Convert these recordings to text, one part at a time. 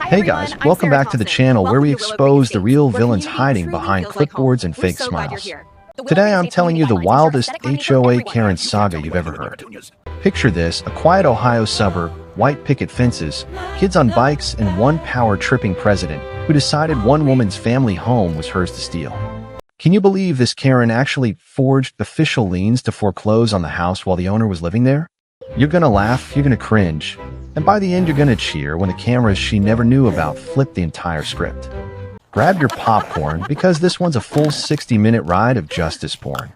Hey guys, welcome back to the channel where we expose the real villains hiding behind clipboards and fake smiles. Today I'm telling you the wildest HOA Karen saga you've ever heard. Picture this, a quiet Ohio suburb, white picket fences, kids on bikes, and one power-tripping president who decided one woman's family home was hers to steal. Can you believe this Karen actually forged official liens to foreclose on the house while the owner was living there? You're gonna laugh, you're gonna cringe, and by the end you're gonna cheer when the cameras she never knew about flip the entire script. Grab your popcorn because this one's a full 60-minute ride of justice porn.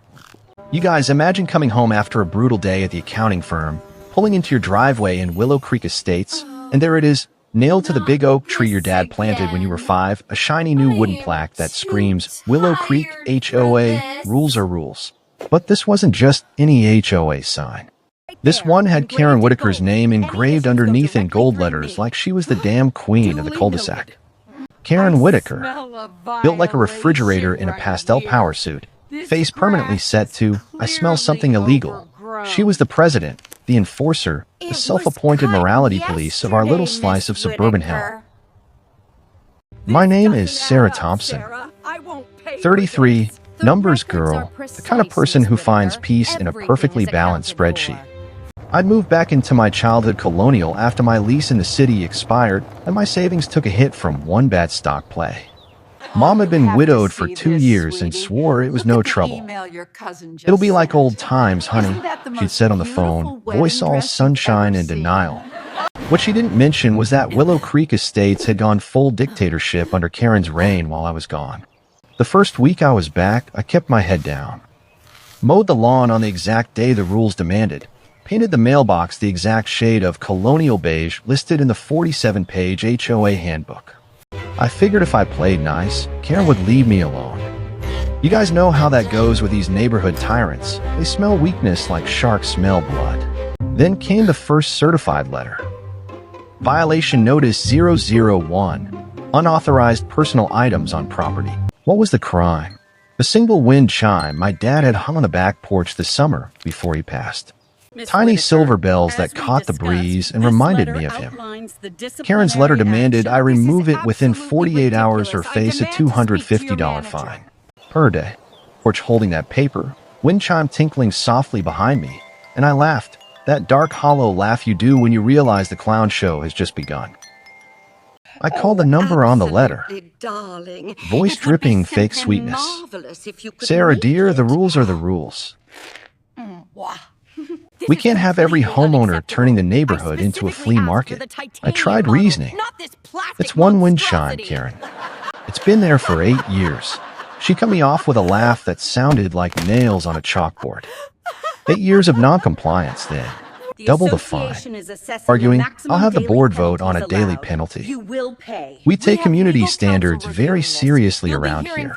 You guys, imagine coming home after a brutal day at the accounting firm, pulling into your driveway in Willow Creek Estates, and there it is, nailed to the big oak tree your dad planted when you were 5, a shiny new wooden plaque that screams, Willow Creek HOA, rules are rules. But this wasn't just any HOA sign. This one had Karen Whitaker's name engraved underneath in gold letters like she was the damn queen of the cul-de-sac. Karen Whitaker, built like a refrigerator in a pastel power suit, face permanently set to, I smell something illegal. She was the president, the enforcer, the self-appointed morality police of our little slice of suburban hell. My name is Sarah Thompson, 33, numbers girl, the kind of person who finds peace in a perfectly balanced spreadsheet. I'd moved back into my childhood colonial after my lease in the city expired and my savings took a hit from one bad stock play. Mom had been widowed for 2 years and swore it was no trouble. It'll be like old times, honey, she'd said on the phone, voice all sunshine and denial. What she didn't mention was that Willow Creek Estates had gone full dictatorship under Karen's reign while I was gone. The first week I was back, I kept my head down. Mowed the lawn on the exact day the rules demanded. Painted the mailbox the exact shade of colonial beige listed in the 47-page HOA handbook. I figured if I played nice, Karen would leave me alone. You guys know how that goes with these neighborhood tyrants. They smell weakness like sharks smell blood. Then came the first certified letter. Violation Notice 001. Unauthorized personal items on property. What was the crime? A single wind chime my dad had hung on the back porch this summer before he passed. Tiny silver bells that caught the breeze and reminded me of him. Karen's letter demanded I remove it within 48 hours or face a $250 fine per day. Porch holding that paper, wind chime tinkling softly behind me, and I laughed, that dark hollow laugh you do when you realize the clown show has just begun. I called the number on the letter. Voice dripping fake sweetness. Sarah dear, the rules are the rules. We can't have every homeowner turning the neighborhood into a flea market. I tried reasoning. It's one wind chime, Karen. It's been there for 8 years. She cut me off with a laugh that sounded like nails on a chalkboard. 8 years of non-compliance, then. Double the fine. Arguing, I'll have the board vote on a daily penalty. We take community standards very seriously around here.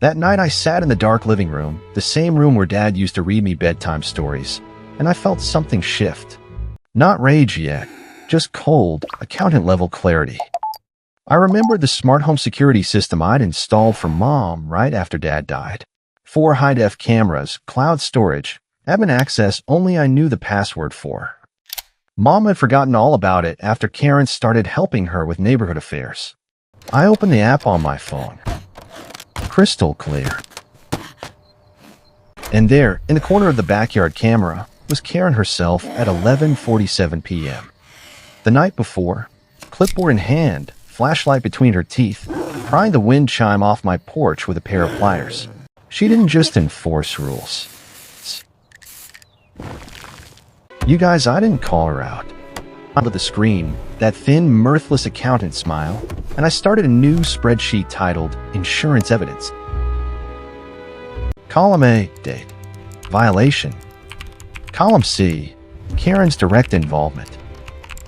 That night I sat in the dark living room, the same room where Dad used to read me bedtime stories, and I felt something shift. Not rage yet, just cold, accountant-level clarity. I remembered the smart home security system I'd installed for Mom right after Dad died. 4 high-def cameras, cloud storage, admin access only I knew the password for. Mom had forgotten all about it after Karen started helping her with neighborhood affairs. I opened the app on my phone. Crystal clear. And there, in the corner of the backyard camera, was Karen herself at 11:47 p.m. The night before, clipboard in hand, flashlight between her teeth, prying the wind chime off my porch with a pair of pliers. She didn't just enforce rules. You guys, I didn't call her out. Onto the screen, that thin, mirthless accountant smile, and I started a new spreadsheet titled Insurance Evidence. Column A, date. Violation. Column C, Karen's direct involvement.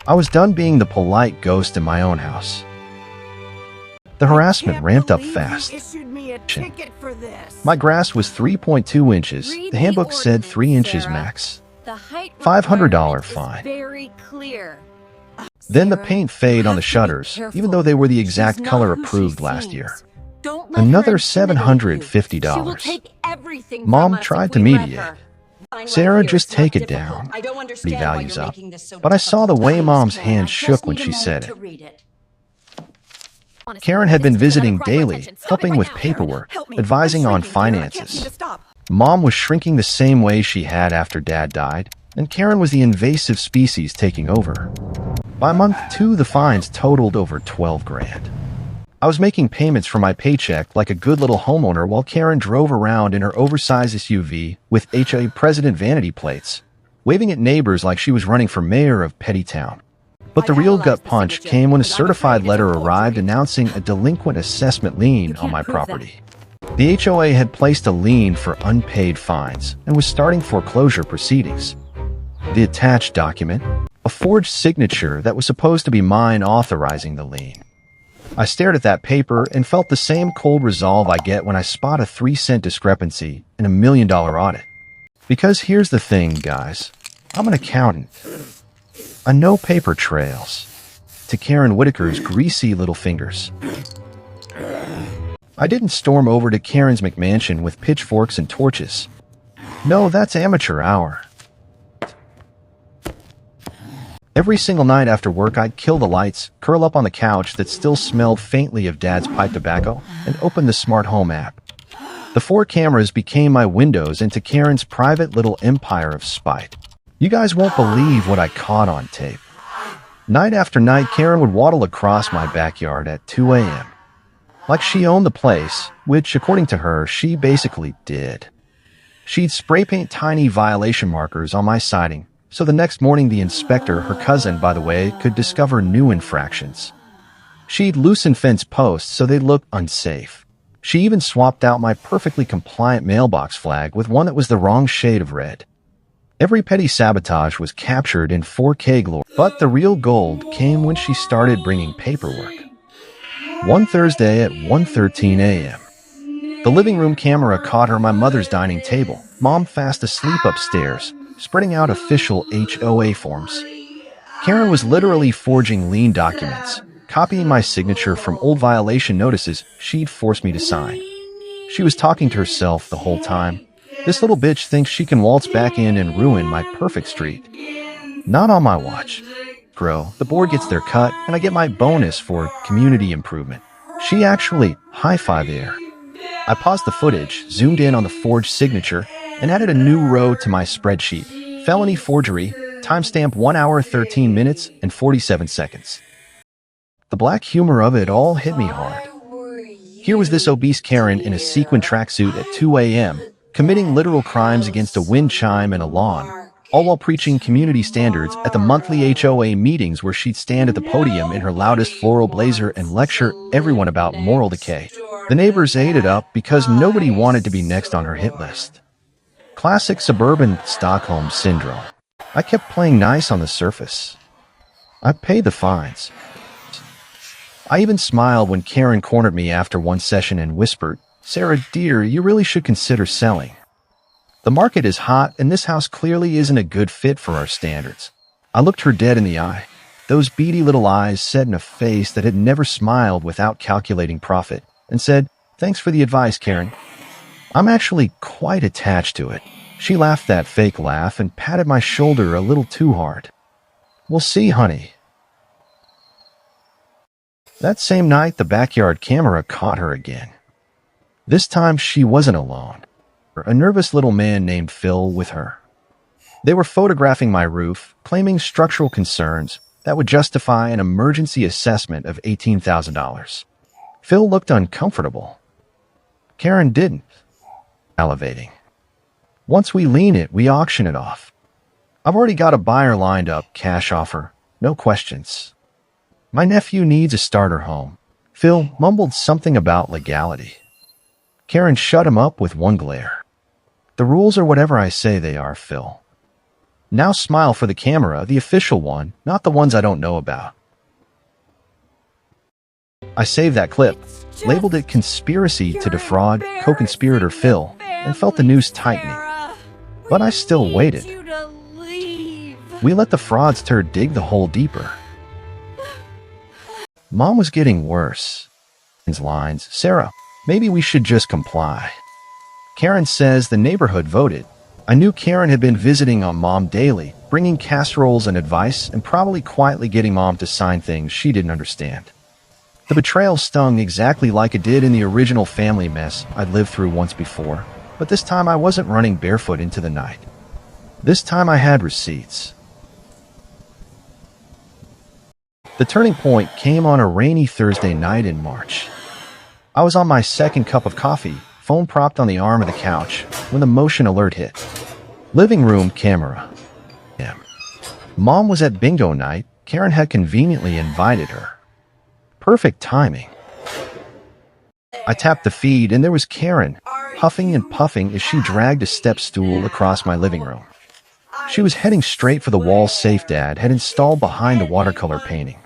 I was done being the polite ghost in my own house. The harassment ramped up fast. My grass was 3.2 inches. The handbook said 3 inches max. $500 fine. Then the paint fade on the shutters, even though they were the exact color approved last year. Another $750. Mom tried to mediate. Sarah, just take it down. The values up. But I saw the way Mom's hand shook when she said it. Karen had been visiting daily, helping with paperwork, advising on finances. Mom was shrinking the same way she had after Dad died, and Karen was the invasive species taking over. By month 2, the fines totaled over 12 grand. I was making payments for my paycheck like a good little homeowner while Karen drove around in her oversized SUV with HOA president vanity plates, waving at neighbors like she was running for mayor of Petty Town. But the real gut punch came when a certified letter arrived announcing a delinquent assessment lien on my property. The HOA had placed a lien for unpaid fines and was starting foreclosure proceedings. The attached document, a forged signature that was supposed to be mine authorizing the lien. I stared at that paper and felt the same cold resolve I get when I spot a 3-cent discrepancy in a $1 million audit. Because here's the thing, guys. I'm an accountant. I know paper trails. To Karen Whitaker's greasy little fingers. I didn't storm over to Karen's McMansion with pitchforks and torches. No, that's amateur hour. Every single night after work, I'd kill the lights, curl up on the couch that still smelled faintly of Dad's pipe tobacco, and open the smart home app. The 4 cameras became my windows into Karen's private little empire of spite. You guys won't believe what I caught on tape. Night after night, Karen would waddle across my backyard at 2 a.m. Like she owned the place, which, according to her, she basically did. She'd spray paint tiny violation markers on my siding, so the next morning the inspector, her cousin, by the way, could discover new infractions. She'd loosen fence posts so they looked unsafe. She even swapped out my perfectly compliant mailbox flag with one that was the wrong shade of red. Every petty sabotage was captured in 4K glory, but the real gold came when she started bringing paperwork. One Thursday at 1:13 a.m. The living room camera caught her at my mother's dining table, Mom fast asleep upstairs, spreading out official HOA forms. Karen was literally forging lien documents, copying my signature from old violation notices she'd forced me to sign. She was talking to herself the whole time. This little bitch thinks she can waltz back in and ruin my perfect street. Not on my watch. Grow, the board gets their cut, and I get my bonus for community improvement. She actually high-fived there. I paused the footage, zoomed in on the forged signature, and added a new row to my spreadsheet. Felony forgery, timestamp 1 hour 13 minutes and 47 seconds. The black humor of it all hit me hard. Here was this obese Karen in a sequin tracksuit at 2 a.m., committing literal crimes against a wind chime and a lawn, all while preaching community standards at the monthly HOA meetings where she'd stand at the podium in her loudest floral blazer and lecture everyone about moral decay. The neighbors ate it up because nobody wanted to be next on her hit list. Classic suburban Stockholm syndrome. I kept playing nice on the surface. I paid the fines. I even smiled when Karen cornered me after one session and whispered, "Sarah, dear, you really should consider selling. The market is hot, and this house clearly isn't a good fit for our standards." I looked her dead in the eye, those beady little eyes set in a face that had never smiled without calculating profit, and said, "Thanks for the advice, Karen. I'm actually quite attached to it." She laughed that fake laugh and patted my shoulder a little too hard. "We'll see, honey." That same night, the backyard camera caught her again. This time, she wasn't alone. A nervous little man named Phil with her. They were photographing my roof, claiming structural concerns that would justify an emergency assessment of $18,000. Phil looked uncomfortable. Karen didn't. Elevating. Once we lien it, we auction it off. I've already got a buyer lined up, cash offer, no questions. My nephew needs a starter home. Phil mumbled something about legality. Karen shut him up with one glare. "The rules are whatever I say they are, Phil. Now smile for the camera, the official one, not the ones I don't know about." I saved that clip, labeled it Conspiracy to Defraud Co-Conspirator Phil, and felt the noose tightening. But I still waited. We let the fraudster dig the hole deeper. Mom was getting worse. Lines, "Sarah, maybe we should just comply. Karen says the neighborhood voted." I knew Karen had been visiting on Mom daily, bringing casseroles and advice, and probably quietly getting Mom to sign things she didn't understand. The betrayal stung exactly like it did in the original family mess I'd lived through once before, but this time I wasn't running barefoot into the night. This time I had receipts. The turning point came on a rainy Thursday night in March. I was on my second cup of coffee, phone propped on the arm of the couch, when the motion alert hit. Living room camera. Mom was at bingo night. Karen had conveniently invited her. Perfect timing. I tapped the feed and there was Karen, huffing and puffing as she dragged a step stool across my living room. She was heading straight for the wall safe Dad had installed behind the watercolor painting.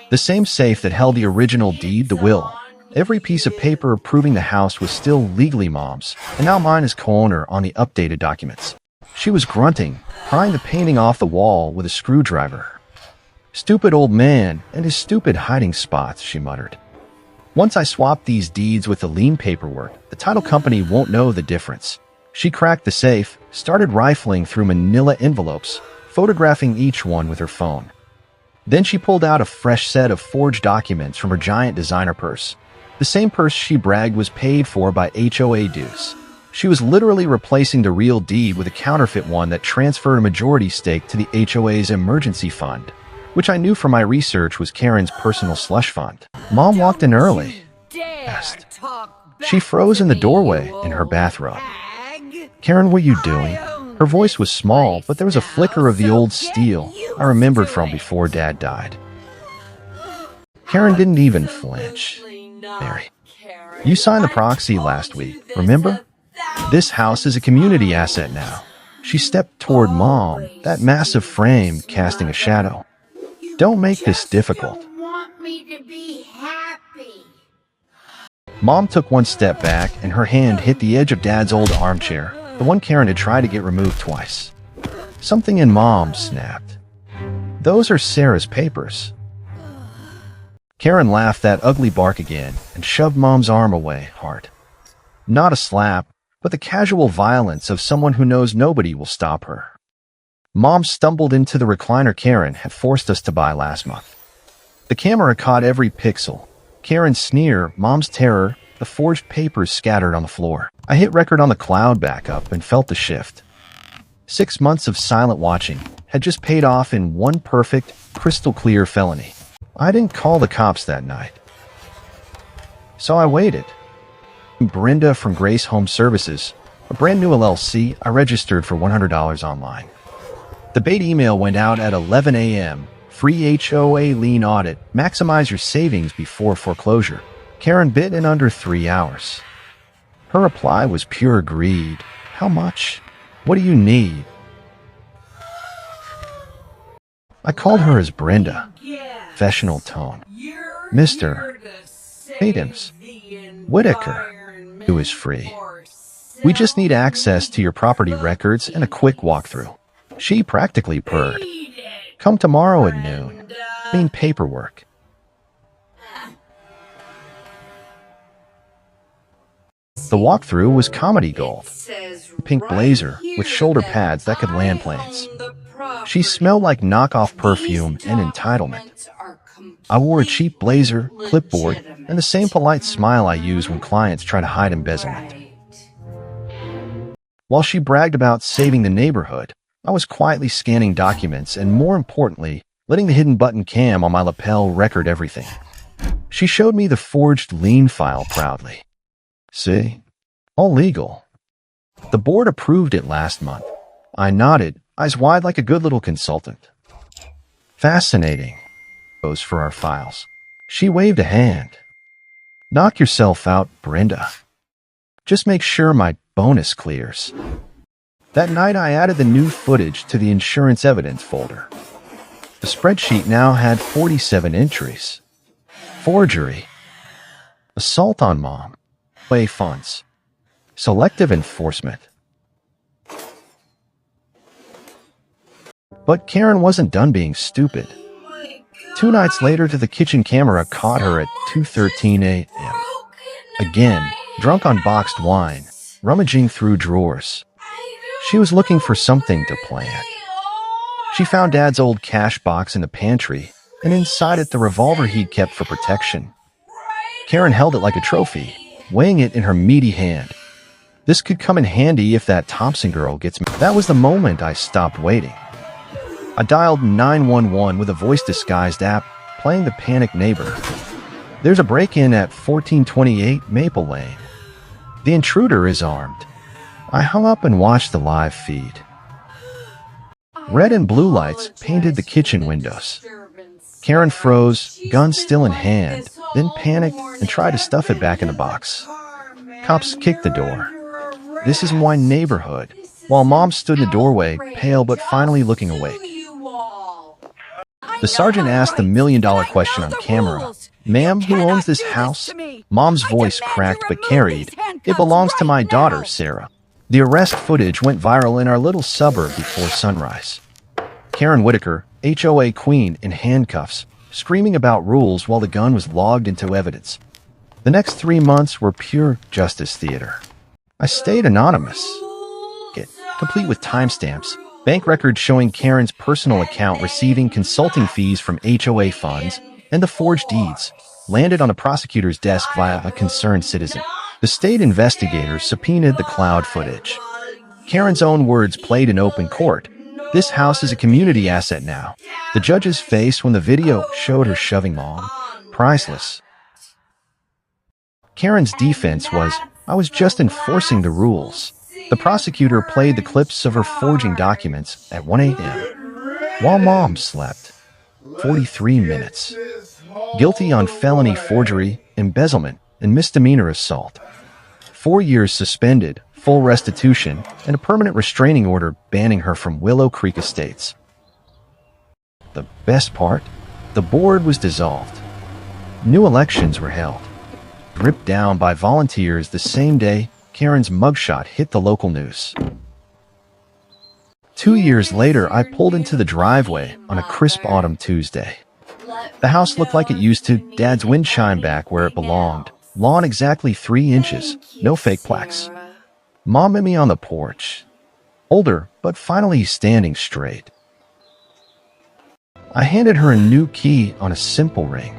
The same safe that held the original deed, the will. Every piece of paper proving the house was still legally Mom's, and now mine as co-owner on the updated documents. She was grunting, prying the painting off the wall with a screwdriver. "Stupid old man and his stupid hiding spots," she muttered. "Once I swap these deeds with the lien paperwork, the title company won't know the difference." She cracked the safe, started rifling through manila envelopes, photographing each one with her phone. Then she pulled out a fresh set of forged documents from her giant designer purse. The same purse she bragged was paid for by HOA dues. She was literally replacing the real deed with a counterfeit one that transferred a majority stake to the HOA's emergency fund, which I knew from my research was Karen's personal slush fund. Mom walked in early. She froze in the doorway in her bathrobe. "Karen, what are you doing?" Her voice was small, but there was a flicker of the old steel I remembered from before Dad died. Karen didn't even flinch. "Mary, you signed the proxy last week, remember? This house is a community asset now." She stepped toward Mom, that massive frame casting a shadow. "Don't make this difficult." Mom took one step back and her hand hit the edge of Dad's old armchair, the one Karen had tried to get removed twice. Something in Mom snapped. "Those are Sarah's papers." Karen laughed that ugly bark again and shoved Mom's arm away hard. Not a slap, but the casual violence of someone who knows nobody will stop her. Mom stumbled into the recliner Karen had forced us to buy last month. The camera caught every pixel. Karen's sneer, Mom's terror, the forged papers scattered on the floor. I hit record on the cloud backup and felt the shift. 6 months of silent watching had just paid off in one perfect, crystal-clear felony. I didn't call the cops that night. So I waited. Brenda from Grace Home Services, a brand new LLC I registered for $100 online. The bait email went out at 11 a.m. Free HOA lien audit. Maximize your savings before foreclosure. Karen bit in under 3 hours. Her reply was pure greed. "How much? What do you need?" I called her as Brenda. Professional tone. "Mr. Adams Whitaker, who is free. We just need access to your property records and a quick walkthrough." She practically purred. "Come tomorrow at noon. Clean paperwork." The walkthrough was comedy gold. Pink blazer with shoulder pads that could land planes. She smelled like knockoff perfume and entitlement. I wore a cheap blazer, clipboard, and the same polite smile I use when clients try to hide embezzlement. While she bragged about saving the neighborhood, I was quietly scanning documents and, more importantly, letting the hidden button cam on my lapel record everything. She showed me the forged lien file proudly. "See? All legal. The board approved it last month." I nodded, eyes wide like a good little consultant. "Fascinating. Those for our files." She waved a hand. "Knock yourself out, Brenda. Just make sure my bonus clears." That night I added the new footage to the insurance evidence folder. The spreadsheet now had 47 entries. Forgery. Assault on Mom. Play funds. Selective enforcement. But Karen wasn't done being stupid. 2 nights later, the kitchen camera caught her at 2:13 a.m. Again, drunk on boxed wine, rummaging through drawers. She was looking for something to plant. She found Dad's old cash box in the pantry, and inside it the revolver he'd kept for protection. Karen held it like a trophy, weighing it in her meaty hand. This could come in handy if that Thompson girl gets me. That was the moment I stopped waiting. I dialed 911 with a voice-disguised app, playing the panicked neighbor. There's a break-in at 1428 Maple Lane. The intruder is armed. I hung up and watched the live feed. Red and blue lights painted the kitchen windows. Karen froze, gun still in hand, then panicked and tried to stuff it back in the box. Cops kicked the door. This is my neighborhood, while Mom stood in the doorway, pale but finally looking awake. The sergeant asked the million-dollar question on camera. Ma'am, who owns this house? Mom's voice cracked but carried. It belongs to my daughter, Sarah. The arrest footage went viral in our little suburb before sunrise. Karen Whitaker, HOA queen in handcuffs, screaming about rules while the gun was logged into evidence. The next 3 months were pure justice theater. I stayed anonymous, complete with timestamps, bank records showing Karen's personal account receiving consulting fees from HOA funds, and the forged deeds landed on a prosecutor's desk via a concerned citizen. The state investigators subpoenaed the cloud footage. Karen's own words played in open court. This house is a community asset now. The judge's face when the video showed her shoving Mom. Priceless. Karen's defense was, I was just enforcing the rules. The prosecutor played the clips of her forging documents at 1 a.m. while Mom slept. 43 minutes. Guilty on felony forgery, embezzlement, and misdemeanor assault. 4 years suspended, full restitution, and a permanent restraining order banning her from Willow Creek Estates. The best part? The board was dissolved. New elections were held. Ripped down by volunteers the same day Karen's mugshot hit the local news. 2 years later, I pulled into the driveway on a crisp autumn Tuesday. The house looked like it used to, Dad's wind chime back where it belonged. Lawn exactly 3 inches, no fake plaques. Mom met me on the porch. Older, but finally standing straight. I handed her a new key on a simple ring.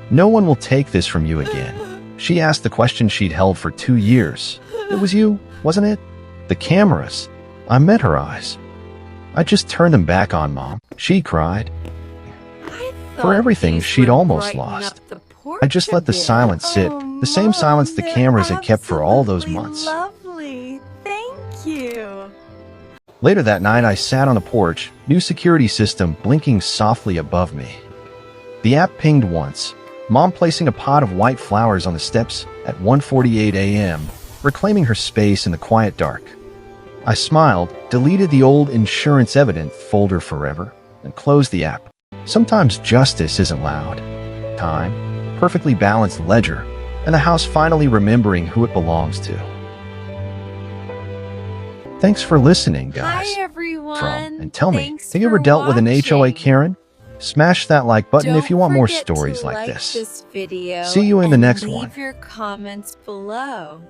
No one will take this from you again. She asked the question she'd held for 2 years. It was you, wasn't it? The cameras. I met her eyes. I just turned them back on, Mom. She cried. For everything she'd almost lost. I just let the silence sit, the same silence the cameras had kept for all those months. Lovely. Thank you. Later that night, I sat on the porch, new security system blinking softly above me. The app pinged once. Mom placing a pot of white flowers on the steps at 1:48 a.m., reclaiming her space in the quiet dark. I smiled, deleted the old insurance evidence folder forever, and closed the app. Sometimes justice isn't loud. Time, perfectly balanced ledger, and the house finally remembering who it belongs to. Thanks for listening, guys. Hi, everyone. And tell me, Thanks have you ever for dealt with an HOA watching. Karen? Smash that like button Don't if you want more forget to stories like like this. this video See you in the and next leave one. your comments below.